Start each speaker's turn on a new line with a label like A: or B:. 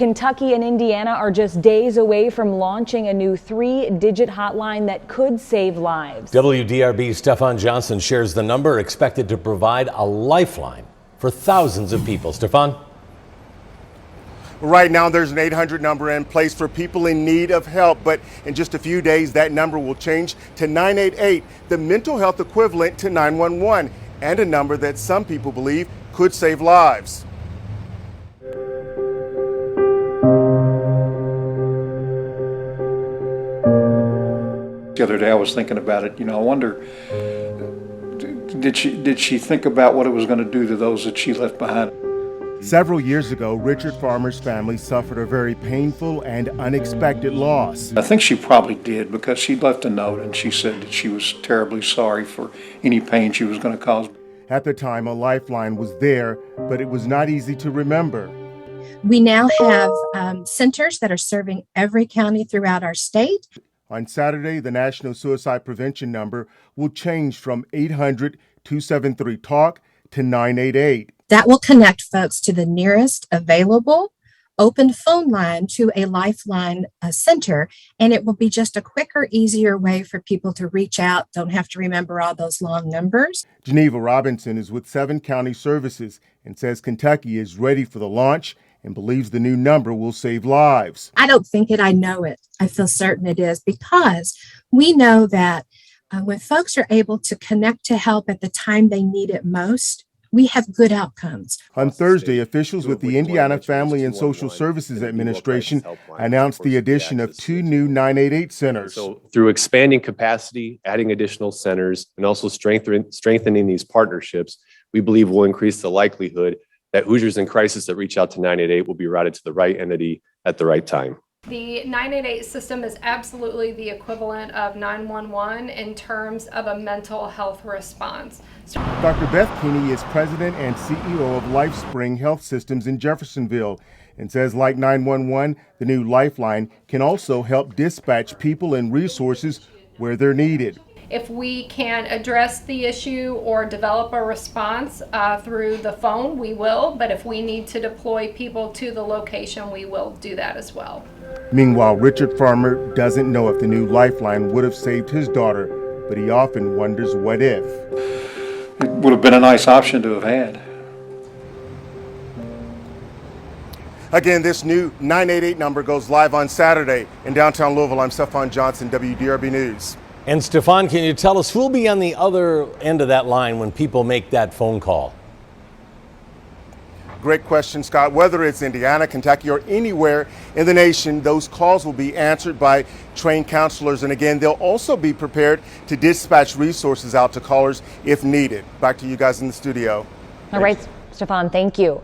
A: Kentucky and Indiana are just days away from launching a new 3-digit hotline that could save lives.
B: WDRB's Stefan Johnson shares the number expected to provide a lifeline for thousands of people. Stefan?
C: Right now, there's an 800 number in place for people in need of help, but in just a few days, that number will change to 988, the mental health equivalent to 911, and a number that some people believe could save lives.
D: The other day I was thinking about it, I wonder, did she think about what it was going to do to those that she left behind?
C: Several years ago, Richard Farmer's family suffered a very painful and unexpected loss.
D: I think she probably did, because she left a note and she said that she was terribly sorry for any pain she was going to cause.
C: At the time, a lifeline was there, but it was not easy to remember.
E: We now have centers that are serving every county throughout our state.
C: On Saturday, the National Suicide Prevention number will change from 800-273-TALK to 988.
E: That will connect folks to the nearest available open phone line to a lifeline center, and it will be just a quicker, easier way for people to reach out. Don't have to remember all those long numbers.
C: Geneva Robinson is with 7 County Services and says Kentucky is ready for the launch and believes the new number will save lives.
E: I don't think it, I know it. I feel certain it is, because we know that when folks are able to connect to help at the time they need it most, we have good outcomes.
C: On Thursday, officials with the Indiana Family and Social Services Administration announced the addition of 2 new 988 centers.
F: So through expanding capacity, adding additional centers, and also strengthening these partnerships, we believe will increase the likelihood that Hoosiers in crisis that reach out to 988 will be routed to the right entity at the right time.
G: The 988 system is absolutely the equivalent of 911 in terms of a mental health response.
C: Dr. Beth Keeney is president and CEO of LifeSpring Health Systems in Jeffersonville and says, like 911, the new lifeline can also help dispatch people and resources where they're needed.
G: If we can address the issue or develop a response through the phone, we will. But if we need to deploy people to the location, we will do that as well.
C: Meanwhile, Richard Farmer doesn't know if the new lifeline would have saved his daughter, but he often wonders what if.
D: It would have been a nice option to have had.
C: Again, this new 988 number goes live on Saturday. In downtown Louisville, I'm Stefan Johnson, WDRB News.
B: And Stefan, can you tell us who'll be on the other end of that line when people make that phone call?
C: Great question, Scott. Whether it's Indiana, Kentucky, or anywhere in the nation, those calls will be answered by trained counselors. And again, they'll also be prepared to dispatch resources out to callers if needed. Back to you guys in the studio.
A: All right, Stefan, thank you.